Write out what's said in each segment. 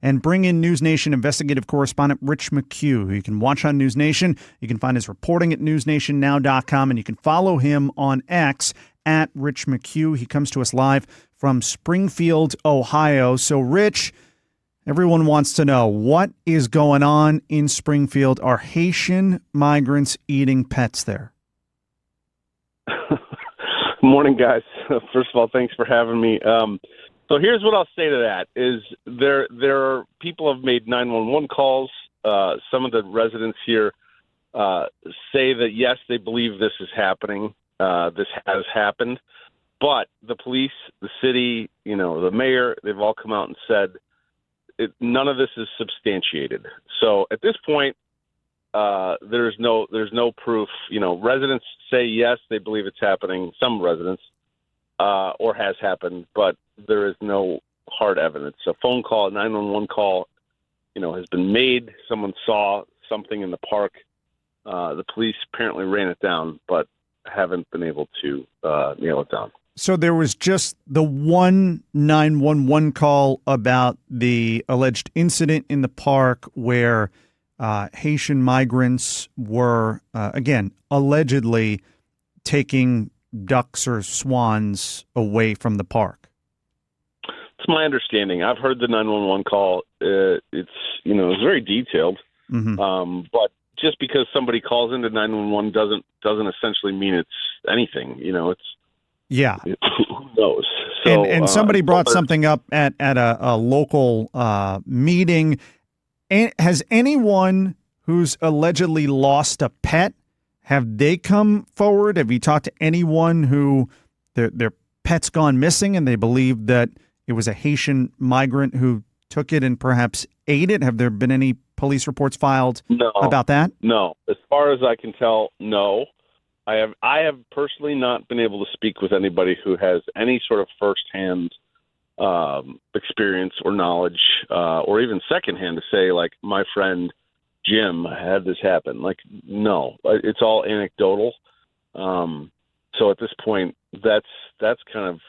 and bring in NewsNation investigative correspondent Rich McHugh, who you can watch on NewsNation. You can find his reporting at newsnationnow.com, and you can follow him on X at Rich McHugh. He comes to us live from Springfield, Ohio. So, Rich, everyone wants to know, what is going on in Springfield? Are Haitian migrants eating pets there? Morning, guys. First of all, thanks for having me. So here's what I'll say to that: is there are people have made 911 calls. Some of the residents here say that yes, they believe this is happening. This has happened, but the police, the city, the mayor, they've all come out and said none of this is substantiated. So at this point, there's no proof. Residents say yes, they believe it's happening. Some residents, or has happened, but there is no hard evidence. A phone call, a 911 call, has been made. Someone saw something in the park. The police apparently ran it down, but haven't been able to nail it down. So there was just the one 911 call about the alleged incident in the park where Haitian migrants were, again, allegedly taking ducks or swans away from the park. It's my understanding. I've heard the 911 call. It's very detailed. Mm-hmm. But just because somebody calls into 911 doesn't essentially mean it's anything. Yeah. Who knows? So, and somebody brought something up at a local meeting. Has anyone who's allegedly lost a pet, have they come forward? Have you talked to anyone who their pet's gone missing and they believe that it was a Haitian migrant who took it and perhaps ate it? Have there been any police reports filed about that? No. As far as I can tell, no. I have personally not been able to speak with anybody who has any sort of firsthand experience or knowledge, or even secondhand to say, like, my friend Jim had this happen. Like, no, it's all anecdotal. So at this point, that's kind of,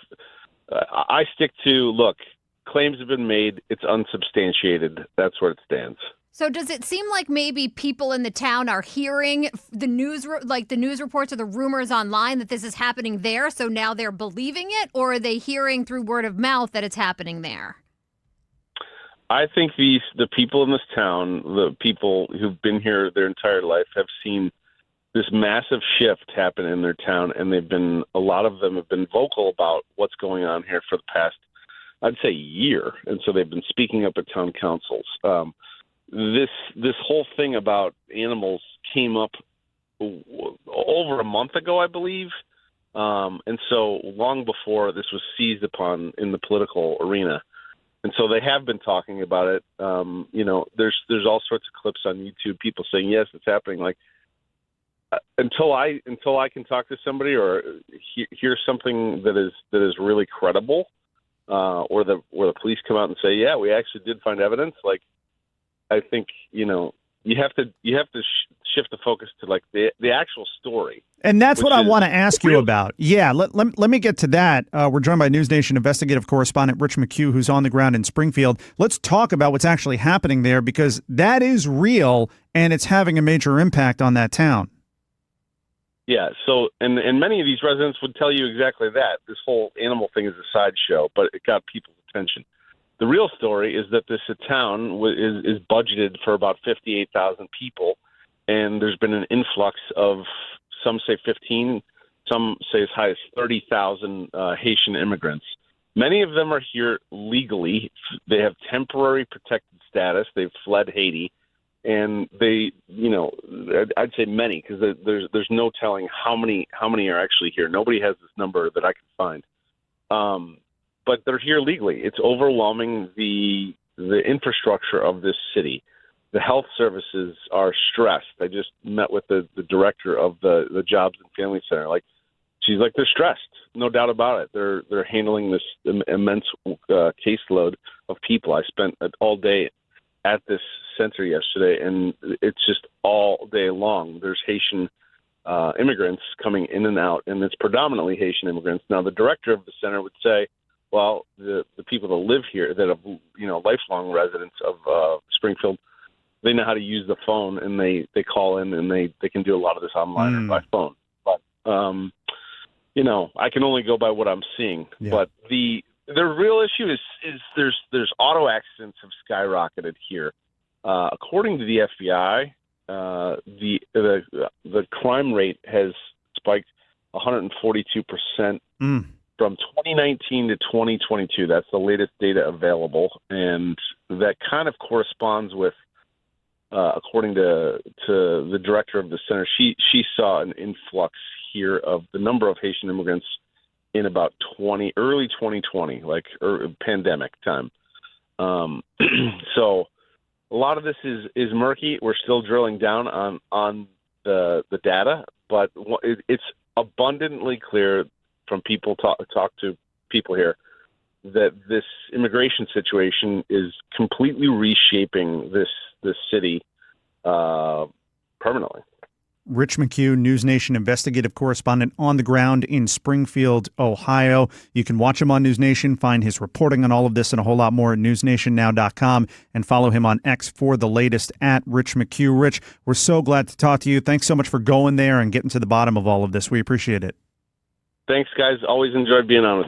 I stick to, look, claims have been made. It's unsubstantiated. That's where it stands. So does it seem like maybe people in the town are hearing the news, like the news reports or the rumors online that this is happening there, so now they're believing it, or are they hearing through word of mouth that it's happening there? I think the people in this town, the people who've been here their entire life, have seen this massive shift happen in their town, and a lot of them have been vocal about what's going on here for the past, I'd say, year, and so they've been speaking up at town councils. This whole thing about animals came up over a month ago, I believe. And so long before this was seized upon in the political arena. And so they have been talking about it. There's all sorts of clips on YouTube, people saying, yes, it's happening. Like, until I can talk to somebody or hear something that is really credible, or the police come out and say, yeah, we actually did find evidence. Like, I think, you have to shift the focus to, like, the actual story. And that's what I want to ask you about. Yeah, let me get to that. We're joined by NewsNation investigative correspondent Rich McHugh, who's on the ground in Springfield. Let's talk about what's actually happening there, because that is real and it's having a major impact on that town. Yeah, so and many of these residents would tell you exactly that. This whole animal thing is a sideshow, but it got people's attention. The real story is that this town is budgeted for about 58,000 people, and there's been an influx of, some say 15, some say as high as 30,000 Haitian immigrants. Many of them are here legally. They have temporary protected status. They've fled Haiti, and they, I'd say many, because there's no telling how many are actually here. Nobody has this number that I can find. But they're here legally. It's overwhelming the infrastructure of this city. The health services are stressed. I just met with the director of the Jobs and Family Center. Like, she's like, they're stressed, no doubt about it. They're handling this immense caseload of people. I spent all day at this center yesterday, and it's just all day long. There's Haitian immigrants coming in and out, and it's predominantly Haitian immigrants. Now, the director of the center would say, Well, the people that live here, that are lifelong residents of Springfield, they know how to use the phone, and they call in, and they can do a lot of this online or by phone. But I can only go by what I'm seeing. Yeah. But the real issue is there's auto accidents have skyrocketed here. According to the FBI, the crime rate has spiked 142% from 2019 to 2022. That's the latest data available, and that kind of corresponds with, according to the director of the center, she saw an influx here of the number of Haitian immigrants in about early 2020, like pandemic time. So a lot of this is murky. We're still drilling down on the data, but it's abundantly clear from people talk to people here that this immigration situation is completely reshaping this city permanently. Rich McHugh, NewsNation investigative correspondent on the ground in Springfield, Ohio. You can watch him on NewsNation, find his reporting on all of this and a whole lot more at newsnationnow.com, and follow him on X for the latest at Rich McHugh. Rich, we're so glad to talk to you. Thanks so much for going there and getting to the bottom of all of this. We appreciate it. Thanks, guys. Always enjoyed being on with you.